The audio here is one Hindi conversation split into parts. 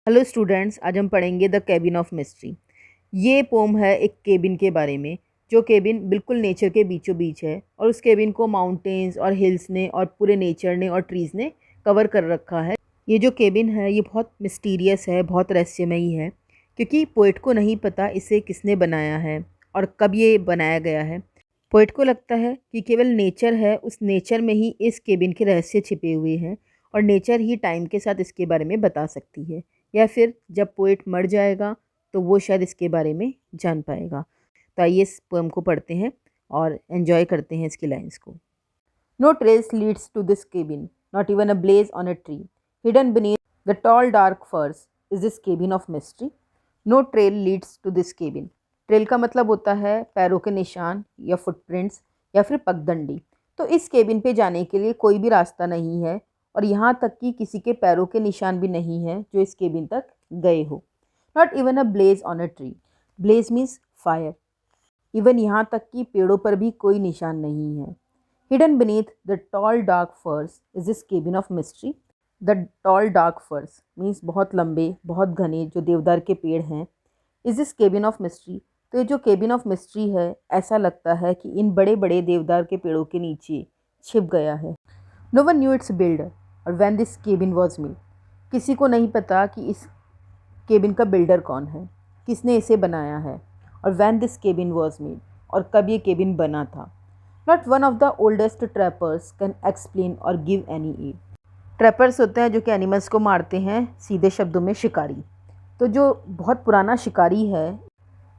हेलो स्टूडेंट्स, आज हम पढ़ेंगे द केबिन ऑफ मिस्ट्री। ये पोम है एक केबिन के बारे में, जो केबिन बिल्कुल नेचर के बीचों बीच है और उस केबिन को माउंटेन्स और हिल्स ने और पूरे नेचर ने और ट्रीज़ ने कवर कर रखा है। ये जो केबिन है ये बहुत मिस्टीरियस है, बहुत रहस्यमयी है, क्योंकि पोइट को नहीं पता इसे किसने बनाया है और कब ये बनाया गया है। पोइट को लगता है कि केवल नेचर है, उस नेचर में ही इस केबिन के रहस्य छिपे हुए हैं और नेचर ही टाइम के साथ इसके बारे में बता सकती है, या फिर जब पोएट मर जाएगा तो वो शायद इसके बारे में जान पाएगा। तो आइए इस पोएम को पढ़ते हैं और एंजॉय करते हैं इसकी लाइंस को। No trace leads to this cabin, not even a blaze on a tree, hidden beneath the tall dark firs is this cabin of mystery. No trail leads to this cabin. Trail का मतलब होता है पैरों के निशान या फुटप्रिंट्स या फिर पगडंडी। तो इस केबिन पे जाने के लिए कोई भी रास्ता नहीं है और यहाँ तक कि किसी के पैरों के निशान भी नहीं है जो इस केबिन तक गए हो। Not even a blaze on a tree. Blaze means fire. Even यहाँ तक कि पेड़ों पर भी कोई निशान नहीं है। Hidden beneath the tall dark firs is this cabin of mystery. The tall dark firs means बहुत लंबे बहुत घने जो देवदार के पेड़ हैं। Is this cabin of mystery. तो ये जो केबिन ऑफ मिस्ट्री है, ऐसा लगता है कि इन बड़े बड़े देवदार के पेड़ों के नीचे छिप गया है। No one knew its builder or when this cabin was made. किसी को नहीं पता कि इस केबिन का बिल्डर कौन है, किसने इसे बनाया है, or when this cabin was made, और कब ये केबिन बना था। Not one of the oldest trappers can explain or give any aid. Trappers होते हैं जो कि एनिमल्स को मारते हैं, सीधे शब्दों में शिकारी। तो जो बहुत पुराना शिकारी है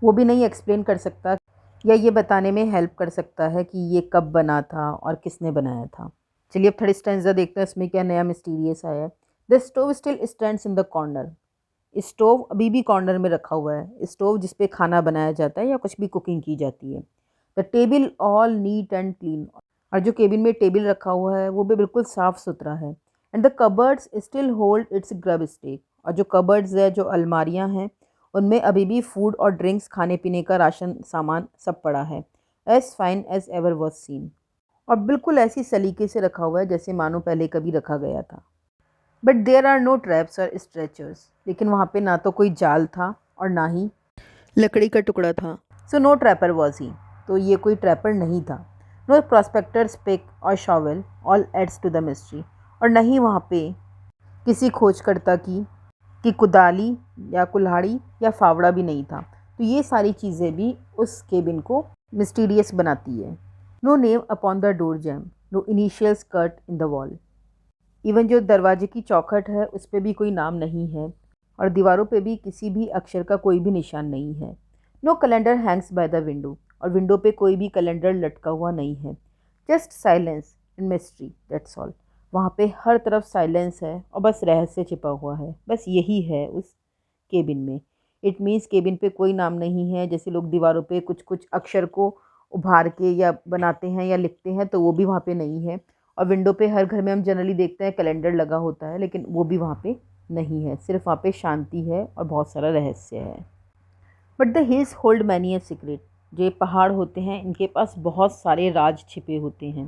वो भी नहीं एक्सप्लेन कर सकता या ये बताने में हेल्प कर सकता है कि ये कब बना था और किसने बनाया था। चलिए अब थर्ड स्टैंजा देखते हैं इसमें क्या नया मिस्टीरियस आया है। The stove still stands in the corner. Stove अभी भी कॉर्नर में रखा हुआ है। स्टोव जिस पे खाना बनाया जाता है या कुछ भी कुकिंग की जाती है। The table all neat and clean. और जो केबिन में टेबल रखा हुआ है वो भी बिल्कुल साफ़ सुथरा है। And the cupboards still hold its grub stake. और जो कबर्ड्स है, जो अलमारियाँ हैं, उनमें अभी भी फूड और ड्रिंक्स, खाने पीने का राशन सामान सब पड़ा है। As fine as ever was seen. और बिल्कुल ऐसी सलीके से रखा हुआ है जैसे मानो पहले कभी रखा गया था। But there are no traps और स्ट्रेचर्स। लेकिन वहाँ पे ना तो कोई जाल था और ना ही लकड़ी का टुकड़ा था। So no trapper was he. तो ये कोई ट्रैपर नहीं था। नो प्रॉस्पेक्टर्स पिक और shovel all aids to the mystery. और नहीं वहाँ पे किसी खोजकर्ता की कुदाली या कुल्हाड़ी या फावड़ा भी नहीं था। तो ये सारी चीज़ें भी उस केबिन को मिस्टीरियस बनाती है। No name upon the door jamb, no initials cut in the wall. Even जो दरवाजे की चौखट है उस पर भी कोई नाम नहीं है और दीवारों पे भी किसी भी अक्षर का कोई भी निशान नहीं है। No calendar hangs by the window. और विंडो पे कोई भी कैलेंडर लटका हुआ नहीं है। Just silence and mystery, that's all. वहाँ पे हर तरफ साइलेंस है और बस रहस्य छिपा हुआ है, बस यही है उस केबिन में। इट मीन्स केबिन पे कोई नाम नहीं है। जैसे लोग दीवारों पे कुछ कुछ अक्षर को उभार के या बनाते हैं या लिखते हैं, तो वो भी वहाँ पे नहीं है। और विंडो पे हर घर में हम जनरली देखते हैं कैलेंडर लगा होता है, लेकिन वो भी वहाँ पे नहीं है। सिर्फ वहाँ पे शांति है और बहुत सारा रहस्य है। But the hills hold many a secret. जो ये पहाड़ होते हैं इनके पास बहुत सारे राज छिपे होते हैं।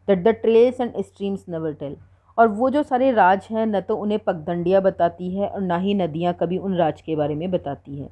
That the trails and streams never tell. और वो जो सारे राज हैं न तो उन्हें पगडंडियाँ बताती है और ना ही नदियाँ कभी उन राज के बारे में बताती है।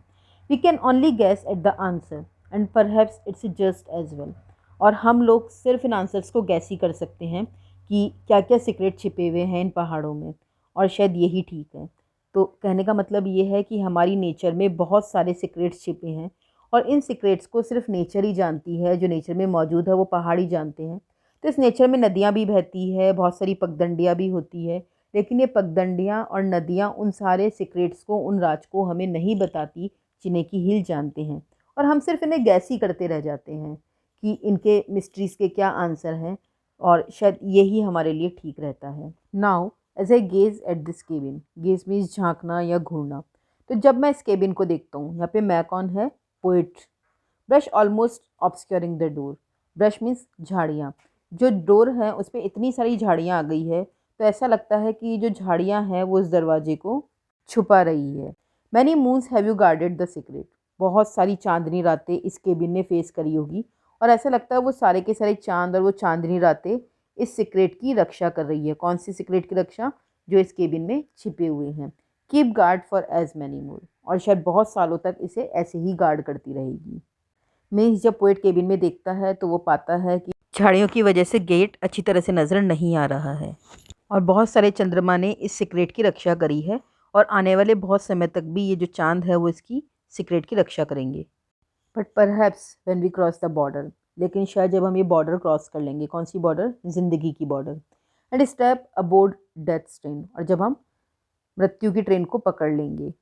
We can only guess at the answer and perhaps it's just as well. और हम लोग सिर्फ इन आंसर्स को गैस ही कर सकते हैं कि क्या क्या सीक्रेट छिपे हुए हैं इन पहाड़ों में, और शायद यही ठीक है। तो कहने का मतलब ये है कि हमारी नेचर में बहुत सारे सीक्रेट्स छिपे हैं और इन सीक्रेट्स को सिर्फ नेचर ही जानती है। जो नेचर में मौजूद है वो पहाड़ ही जानते हैं। तो इस नेचर में नदियाँ भी बहती है, बहुत सारी पगडंडियाँ भी होती है, लेकिन ये पगडंडियाँ और नदियाँ उन सारे सीक्रेट्स को, उन राज को हमें नहीं बताती जिन्हें कि हिल जानते हैं। और हम सिर्फ इन्हें गैस ही करते रह जाते हैं कि इनके मिस्ट्रीज़ के क्या आंसर हैं, और शायद यही हमारे लिए ठीक रहता है। Now as I gaze at this cabin, gaze means झांकना या घूरना। तो जब मैं इस केबिन को देखता हूँ, यहाँ पे मैं कौन है, poet. Brush almost obscuring the door. Brush means झाड़ियाँ। जो डोर है उस पर इतनी सारी झाड़ियाँ आ गई है तो ऐसा लगता है कि जो झाड़ियाँ हैं वो उस दरवाजे को छुपा रही है। Many moons have you guarded the secret. बहुत सारी चांदनी रातें इस केबिन ने फेस करी होगी और ऐसा लगता है वो सारे के सारे चांद और वो चांदनी रातें इस सीक्रेट की रक्षा कर रही है। कौन सी सीक्रेट की रक्षा? जो इस केबिन में छिपे हुए हैं। Keep guard for as many more, और शायद बहुत सालों तक इसे ऐसे ही गार्ड करती रहेगी। मीन्स जब पोएट केबिन में देखता है तो वो पाता है कि झाड़ियों की वजह से गेट अच्छी तरह से नज़र नहीं आ रहा है और बहुत सारे चंद्रमा ने इस सीक्रेट की रक्षा करी है और आने वाले बहुत समय तक भी ये जो चांद है वो इसकी सीक्रेट की रक्षा करेंगे। But perhaps when we cross the border, लेकिन शायद जब हम ये बॉर्डर क्रॉस कर लेंगे, कौन सी बॉर्डर, ज़िंदगी की border, and step aboard death train, और जब हम मृत्यु की ट्रेन को पकड़ लेंगे,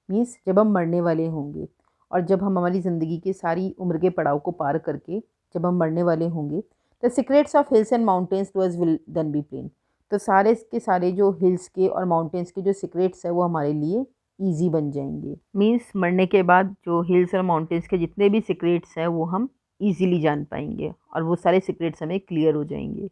मीन्स जब हम मरने वाले होंगे और जब हम हमारी ज़िंदगी की सारी उम्र के पड़ाव को पार करके जब हम मरने वाले होंगे, the secrets of hills and mountains to us will then be plain. तो सारे के सारे जो हिल्स के और माउंटेन्स के जो सीक्रेट्स है वो हमारे लिए ईजी बन जाएंगे। मीन्स मरने के बाद जो हिल्स और माउंटेन्स के जितने भी सीक्रेट्स हैं वो हम ईजीली जान पाएंगे और वो सारे सीक्रेट्स हमें क्लियर हो जाएंगे।